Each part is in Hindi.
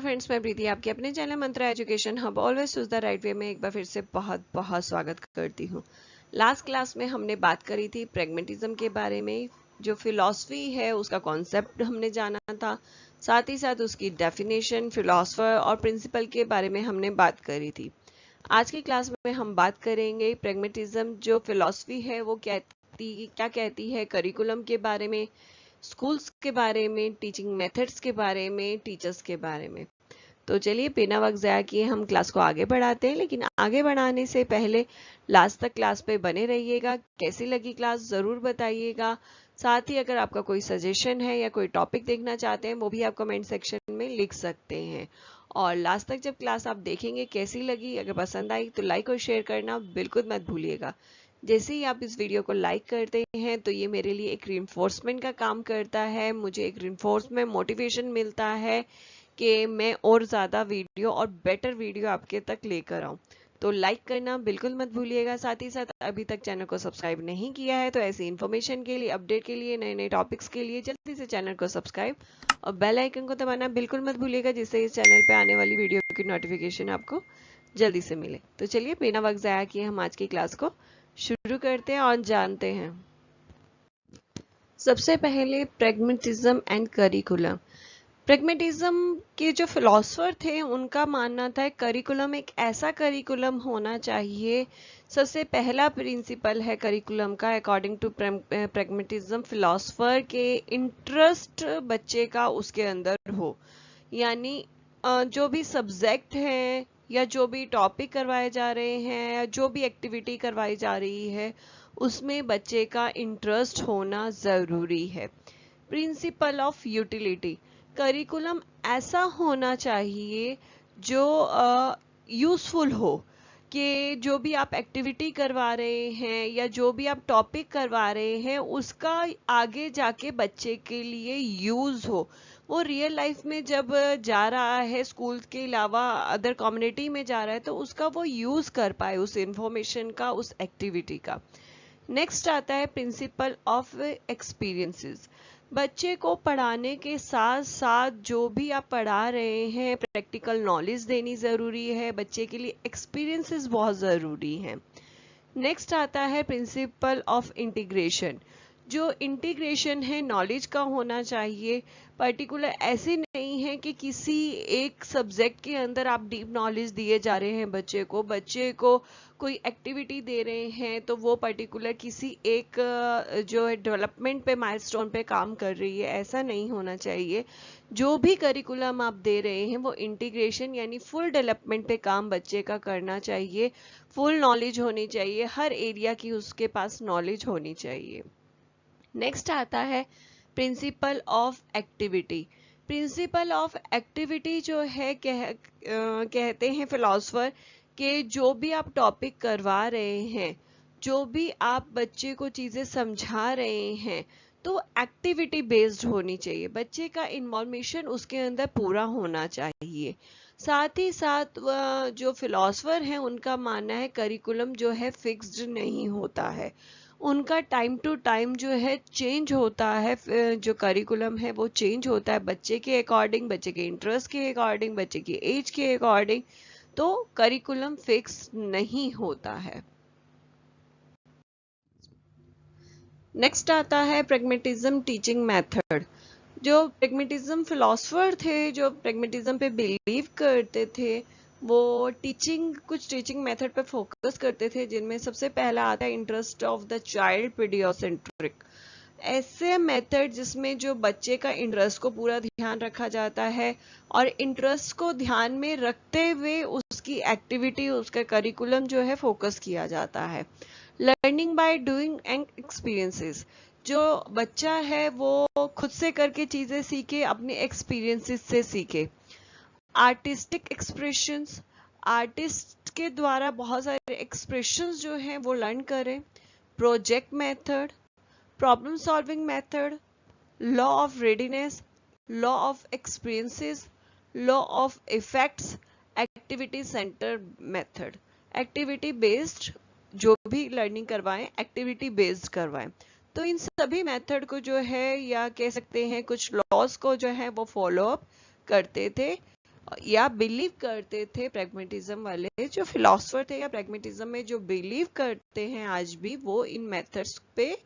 फ्रेंड्स, मैं प्रीति आपके अपने channel Mantra education hub always choose the right way में एक बार फिर से बहुत बहुत स्वागत करती हूँ। लास्ट क्लास में हमने बात करी थी प्रैग्मेटिज्म के बारे में। जो फिलॉसफी है उसका कॉन्सेप्ट हमने जाना था, साथ ही साथ उसकी डेफिनेशन, फिलॉसफर और प्रिंसिपल के बारे में हमने बात करी थी। आज की क्लास में हम बात करेंगे प्रैग्मेटिज्म जो फिलॉसफी है वो क्या कहती है, करिकुलम के बारे में, स्कूल्स के बारे में, टीचिंग मेथड्स के बारे में, टीचर्स के बारे में। तो चलिए बिना वक्त ज़ाया किए हम क्लास को आगे बढ़ाते हैं, लेकिन आगे बढ़ाने से पहले लास्ट तक क्लास पे बने रहिएगा। कैसी लगी क्लास ज़रूर बताइएगा। साथ ही अगर आपका कोई सजेशन है या कोई टॉपिक देखना चाहते हैं वो भी आप कमेंट सेक्शन में लिख सकते हैं। और लास्ट तक जब क्लास आप देखेंगे कैसी लगी, अगर पसंद आई तो लाइक और शेयर करना बिल्कुल मत भूलिएगा। जैसे ही आप इस वीडियो को लाइक करते हैं तो ये मेरे लिए एक रिइंफोर्समेंट का काम करता है, मुझे एक रिइंफोर्समेंट मोटिवेशन मिलता है कि मैं और ज़्यादा वीडियो और बेटर वीडियो आपके तक लेकर आऊँ। तो लाइक करना बिल्कुल मत भूलिएगा। साथ ही साथ अभी तक चैनल को सब्सक्राइब नहीं किया है तो ऐसी इन्फॉर्मेशन के लिए, अपडेट के लिए, नए नए टॉपिक्स के लिए जल्दी से चैनल को सब्सक्राइब और बेल आइकन को दबाना बिल्कुल मत भूलिएगा, जिससे इस चैनल पे आने वाली वीडियो की नोटिफिकेशन आपको जल्दी से मिले। तो चलिए बिना वक्त ज़ाया किए हम आज की क्लास को शुरू करते हैं और जानते हैं। सबसे पहले प्रैग्मेटिज्म एंड करिकुलम। प्रैग्मेटिज्म के जो फिलोसफर थे उनका मानना था करिकुलम एक ऐसा करिकुलम होना चाहिए। सबसे पहला प्रिंसिपल है करिकुलम का, अकॉर्डिंग टू प्रैग्मेटिज्म फिलोसफर के इंटरेस्ट बच्चे का उसके अंदर हो। यानी जो भी सब्जेक्ट है या जो भी टॉपिक करवाए जा रहे हैं या जो भी एक्टिविटी करवाई जा रही है उसमें बच्चे का इंटरेस्ट होना ज़रूरी है। प्रिंसिपल ऑफ यूटिलिटी, करिकुलम ऐसा होना चाहिए जो यूज़फुल हो, कि जो भी आप एक्टिविटी करवा रहे हैं या जो भी आप टॉपिक करवा रहे हैं उसका आगे जाके बच्चे के लिए यूज़ हो। वो रियल लाइफ में जब जा रहा है, स्कूल के अलावा अदर कम्युनिटी में जा रहा है, तो उसका वो यूज़ कर पाए, उस इंफॉर्मेशन का, उस एक्टिविटी का। नेक्स्ट आता है प्रिंसिपल ऑफ एक्सपीरियंसेस। बच्चे को पढ़ाने के साथ साथ जो भी आप पढ़ा रहे हैं प्रैक्टिकल नॉलेज देनी ज़रूरी है, बच्चे के लिए एक्सपीरियंसेस बहुत ज़रूरी हैं। नेक्स्ट आता है प्रिंसिपल ऑफ इंटीग्रेशन। जो इंटीग्रेशन है नॉलेज का होना चाहिए, पर्टिकुलर ऐसे नहीं है कि किसी एक सब्जेक्ट के अंदर आप डीप नॉलेज दिए जा रहे हैं बच्चे को कोई एक्टिविटी दे रहे हैं तो वो पर्टिकुलर किसी एक जो है डेवलपमेंट पे, माइलस्टोन पे काम कर रही है, ऐसा नहीं होना चाहिए। जो भी करिकुलम आप दे रहे हैं वो इंटीग्रेशन यानी फुल डेवलपमेंट पे काम बच्चे का करना चाहिए। फुल नॉलेज होनी चाहिए, हर एरिया की उसके पास नॉलेज होनी चाहिए। नेक्स्ट आता है principle of activity. Principle of activity जो है कहते हैं फिलोसफर कि जो भी आप टॉपिक करवा रहे हैं, जो भी आप बच्चे को चीज़ें समझा रहे हैं, तो एक्टिविटी बेस्ड होनी चाहिए, बच्चे का इन्वॉल्वेशन उसके अंदर पूरा होना चाहिए। साथ ही साथ जो फिलोसफर हैं उनका मानना है करिकुलम जो है फिक्स्ड नहीं होता है, उनका टाइम टू टाइम जो है चेंज होता है। जो करिकुलम है वो चेंज होता है बच्चे के अकॉर्डिंग, बच्चे के इंटरेस्ट के अकॉर्डिंग, बच्चे की एज के अकॉर्डिंग, तो करिकुलम फिक्स नहीं होता है। नेक्स्ट आता है प्रैग्मेटिज्म टीचिंग मेथड। जो प्रैग्मेटिज्म फिलोसफर थे, जो प्रैग्मेटिज्म पे बिलीव करते थे, वो कुछ टीचिंग मेथड पे फोकस करते थे, जिनमें सबसे पहला आता है इंटरेस्ट ऑफ द चाइल्ड पीडियोसेंट्रिक। ऐसे मेथड जिसमें जो बच्चे का इंटरेस्ट को पूरा ध्यान रखा जाता है और इंटरेस्ट को ध्यान में रखते हुए उसकी एक्टिविटी, उसका करिकुलम जो है फोकस किया जाता है। Learning by doing and experiences, जो बच्चा है वो खुद से करके चीज़ें सीखे, अपने एक्सपीरियंसेस से सीखे। आर्टिस्टिक एक्सप्रेशंस, आर्टिस्ट के द्वारा बहुत सारे एक्सप्रेशंस जो हैं वो लर्न करें। Project method, problem solving method, law of readiness, law of experiences, law of effects, activity centre method. Activity based जो भी लर्निंग करवाएं, एक्टिविटी बेस्ड करवाएं। तो इन सभी मेथड को जो है, या कह सकते हैं कुछ लॉज को जो है वो फॉलो अप करते थे या बिलीव करते थे। प्रैग्मेटिज्म वाले जो फिलोसफर थे या प्रैग्मेटिज्म में जो बिलीव करते हैं आज भी, वो इन मेथड्स पे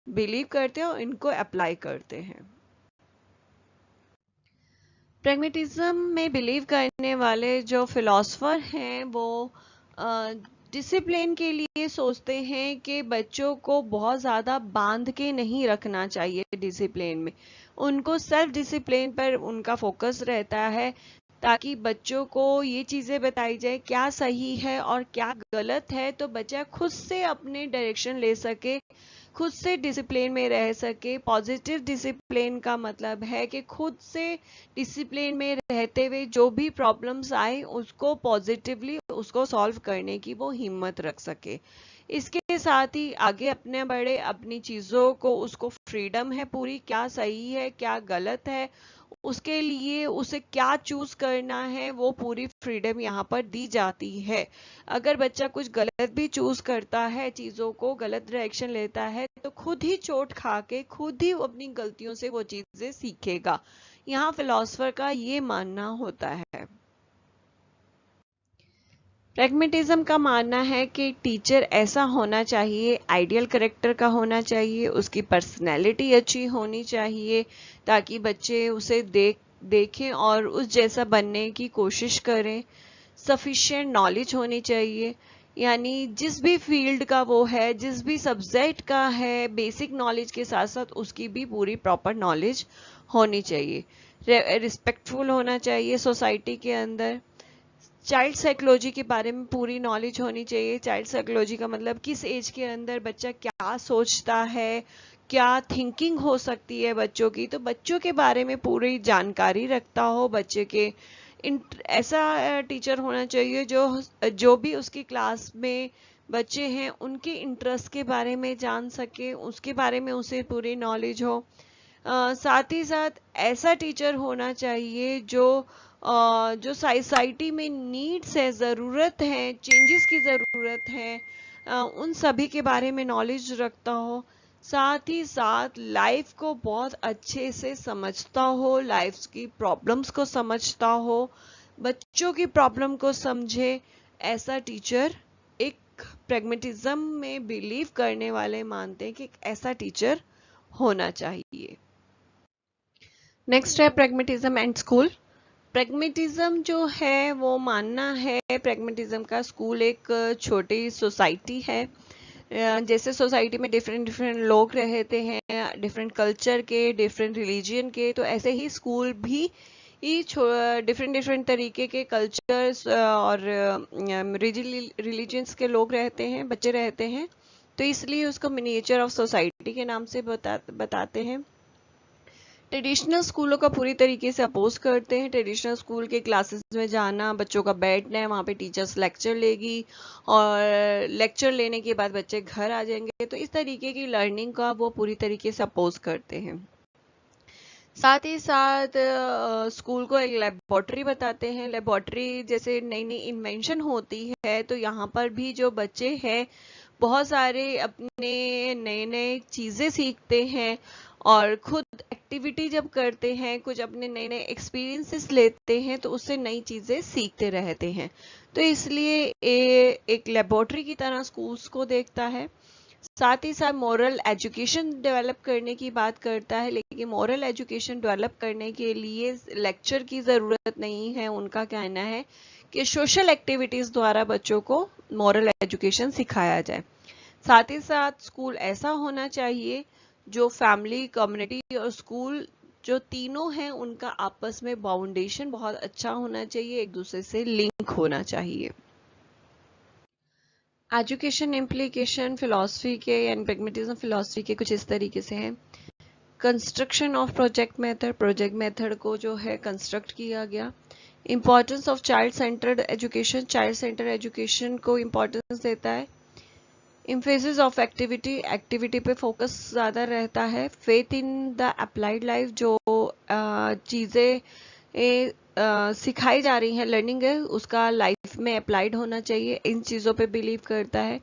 बिलीव करते हैं और इनको अप्लाई करते हैं। प्रैग्मेटिज्म में बिलीव करने वाले जो फिलोसफर हैं वो डिसिप्लिन के लिए सोचते हैं कि बच्चों को बहुत ज़्यादा बांध के नहीं रखना चाहिए डिसिप्लिन में। उनको सेल्फ डिसिप्लिन पर उनका फोकस रहता है, ताकि बच्चों को ये चीज़ें बताई जाए क्या सही है और क्या गलत है, तो बच्चा खुद से अपने डायरेक्शन ले सके, खुद से डिसिप्लिन में रह सके। पॉजिटिव डिसिप्लिन का मतलब है कि खुद से डिसिप्लिन में रहते हुए जो भी प्रॉब्लम्स आए उसको पॉजिटिवली उसको सॉल्व करने की वो हिम्मत रख सके। इसके साथ ही आगे अपने बढ़े, अपनी चीज़ों को, उसको फ्रीडम है पूरी, क्या सही है क्या गलत है, उसके लिए उसे क्या चूज करना है, वो पूरी फ्रीडम यहाँ पर दी जाती है। अगर बच्चा कुछ गलत भी चूज करता है, चीजों को गलत डायरेक्शन लेता है, तो खुद ही चोट खा के खुद ही अपनी गलतियों से वो चीजें सीखेगा। यहाँ फिलोसफर का ये मानना होता है। प्रैग्मेटिज्म का मानना है कि टीचर ऐसा होना चाहिए, आइडियल करेक्टर का होना चाहिए, उसकी पर्सनैलिटी अच्छी होनी चाहिए, ताकि बच्चे उसे देखें और उस जैसा बनने की कोशिश करें। सफिशिएंट नॉलेज होनी चाहिए, यानी जिस भी फील्ड का वो है, जिस भी सब्जेक्ट का है, बेसिक नॉलेज के साथ साथ उसकी भी पूरी प्रॉपर नॉलेज होनी चाहिए। रिस्पेक्टफुल होना चाहिए सोसाइटी के अंदर। चाइल्ड साइकोलॉजी के बारे में पूरी नॉलेज होनी चाहिए। चाइल्ड साइकोलॉजी का मतलब किस एज के अंदर बच्चा क्या सोचता है, क्या थिंकिंग हो सकती है बच्चों की, तो बच्चों के बारे में पूरी जानकारी रखता हो। बच्चे के ऐसा टीचर होना चाहिए जो भी उसकी क्लास में बच्चे हैं उनके इंटरेस्ट के बारे में जान सके, उसके बारे में उसे पूरी नॉलेज हो। साथ ही साथ ऐसा टीचर होना चाहिए जो सोसाइटी में नीड्स है, ज़रूरत है, चेंजेस की ज़रूरत है, उन सभी के बारे में नॉलेज रखता हो। साथ ही साथ लाइफ को बहुत अच्छे से समझता हो, लाइफ की प्रॉब्लम्स को समझता हो, बच्चों की प्रॉब्लम को समझे। ऐसा टीचर एक प्रैग्मेटिज्म में बिलीव करने वाले मानते हैं कि ऐसा टीचर होना चाहिए। नेक्स्ट है प्रैग्मेटिज्म एंड स्कूल। प्रैग्मेटिज्म जो है वो मानना है, प्रैग्मेटिज्म का स्कूल एक छोटी सोसाइटी है। जैसे सोसाइटी में डिफरेंट डिफरेंट लोग रहते हैं, डिफरेंट कल्चर के, डिफरेंट रिलीजन के, तो ऐसे ही स्कूल भी डिफरेंट डिफरेंट तरीके के कल्चर्स और रिलीजन्स के लोग रहते हैं, बच्चे रहते हैं, तो इसलिए उसको मिनिएचर ऑफ सोसाइटी के नाम से बताते हैं। ट्रेडिशनल स्कूलों का पूरी तरीके से अपोज करते हैं। ट्रेडिशनल स्कूल के क्लासेस में जाना, बच्चों का बैठना है, वहाँ पे टीचर्स लेक्चर लेगी और लेक्चर लेने के बाद बच्चे घर आ जाएंगे, तो इस तरीके की लर्निंग का वो पूरी तरीके से अपोज करते हैं। साथ ही साथ स्कूल को एक लेबोरेटरी बताते हैं। लेबोरेटरी जैसे नई नई इन्वेंशन होती है, तो यहाँ पर भी जो बच्चे हैं बहुत सारे अपने नए नए चीज़ें सीखते हैं और खुद एक्टिविटी जब करते हैं, कुछ अपने नए नए एक्सपीरियंसेस लेते हैं, तो उससे नई चीज़ें सीखते रहते हैं। तो इसलिए एक लेबोरेटरी की तरह स्कूल्स को देखता है। साथ ही साथ मॉरल एजुकेशन डेवलप करने की बात करता है, लेकिन मॉरल एजुकेशन डेवलप करने के लिए लेक्चर की ज़रूरत नहीं है। उनका कहना है कि सोशल एक्टिविटीज़ द्वारा बच्चों को मॉरल एजुकेशन सिखाया जाए। साथ ही साथ स्कूल ऐसा होना चाहिए जो फैमिली, कम्युनिटी और स्कूल जो तीनों हैं उनका आपस में बाउंडेशन बहुत अच्छा होना चाहिए, एक दूसरे से लिंक होना चाहिए। एजुकेशन इम्प्लीकेशन फिलॉसफी के यानी प्रैग्मेटिज्म फिलॉसफी के कुछ इस तरीके से हैं। कंस्ट्रक्शन ऑफ प्रोजेक्ट मेथड को जो है कंस्ट्रक्ट किया गया। Importance of child centred education, child centred education को इम्पोर्टेंस देता है। इम्फेसिस ऑफ एक्टिविटी पे फोकस ज़्यादा रहता है। Faith in the applied life, जो चीज़ें सिखाई जा रही हैं, लर्निंग है, उसका लाइफ में अप्लाइड होना चाहिए, इन चीज़ों पे बिलीव करता है।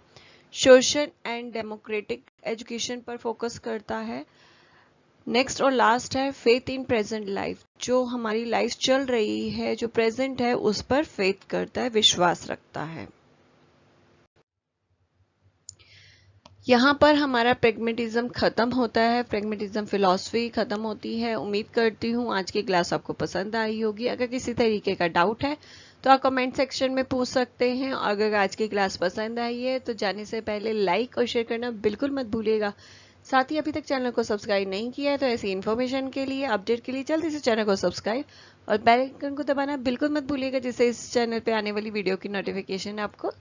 सोशल एंड डेमोक्रेटिक एजुकेशन पर फोकस करता है। नेक्स्ट और लास्ट है फेथ इन प्रेजेंट लाइफ। जो हमारी लाइफ चल रही है, जो प्रेजेंट है, उस पर फेथ करता है, विश्वास रखता है। यहाँ पर हमारा प्रेगमेटिज्म खत्म होता है, प्रेगमेटिज्म फिलॉसफी खत्म होती है। उम्मीद करती हूँ आज की क्लास आपको पसंद आई होगी। अगर किसी तरीके का डाउट है तो आप कमेंट सेक्शन में पूछ सकते हैं। अगर आज की क्लास पसंद आई है तो जाने से पहले लाइक और शेयर करना बिल्कुल मत भूलिएगा। साथ ही अभी तक चैनल को सब्सक्राइब नहीं किया है तो ऐसी इन्फॉर्मेशन के लिए, अपडेट के लिए जल्दी से चैनल को सब्सक्राइब और बेल आइकन को दबाना बिल्कुल मत भूलिएगा, जिससे इस चैनल पे आने वाली वीडियो की नोटिफिकेशन आपको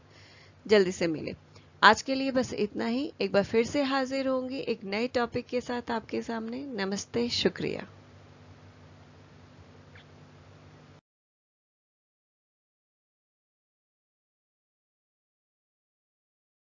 जल्दी से मिले। आज के लिए बस इतना ही। एक बार फिर से हाजिर होंगी एक नए टॉपिक के साथ आपके सामने। नमस्ते, शुक्रिया।